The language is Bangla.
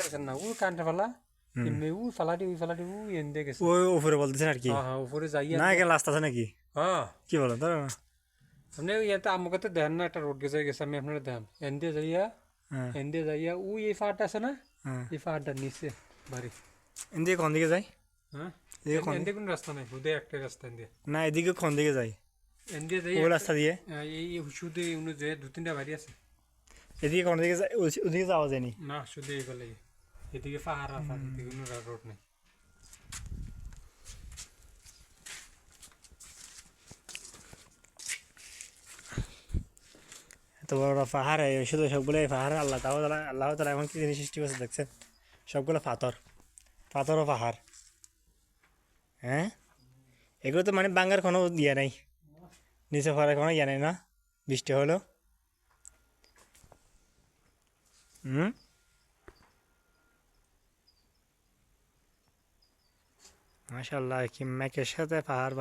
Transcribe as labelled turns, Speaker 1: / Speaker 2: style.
Speaker 1: পারেছেন না ও কানটা ফালা এমনি ও ফালাটি ও এনদে গেছে
Speaker 2: ওই উপরে বলতেছেন আর কি
Speaker 1: হ্যাঁ হ্যাঁ উপরে যাইয়া
Speaker 2: না এখানে রাস্তা আছে নাকি
Speaker 1: হ্যাঁ
Speaker 2: কি বলেন তাই না?
Speaker 1: আপনি ইয়াতে আমাকে তো দেন না একটা রোড গেছে আমি আপনার দেন
Speaker 2: হ্যাঁ
Speaker 1: এনদে যাইয়া ও এই পাহাড়টা আছে না
Speaker 2: হ্যাঁ
Speaker 1: এই পাহাড়টার নিচে বাড়ি
Speaker 2: এদিকে কোন দিকে যাই
Speaker 1: হ্যাঁ
Speaker 2: এদিকে কোন
Speaker 1: এনদে কোনো রাস্তা নাই হুদে একটা রাস্তা এনদে
Speaker 2: না এদিকে কোন দিকে যাই
Speaker 1: এনদে যাই
Speaker 2: ওই রাস্তা দিয়ে
Speaker 1: এই শুধু যে দু তিনটা বাড়ি আছে
Speaker 2: এদিকে কোন দিকে যাই ওদিকে যাওয়া যায়নি
Speaker 1: না শুধু এই বলে এদিকে পাহাড় আছে এদিকে কোনো রোড নেই
Speaker 2: এত বড় বড় পাহাড় শুধু সবগুলো পাহাড় আল্লাহ তালা এখন কি জিনিস সৃষ্টি করছে দেখছেন সবগুলো পাথর ও পাহাড় হ্যাঁ এগুলো তো মানে বাঙ্গার কোনো ইয়ে নাই নিচে পড়ার কোনো ইয়ে নাই না বৃষ্টি হলো হুম মাশাআল্লাহ কি মেঘের সাথে পাহাড়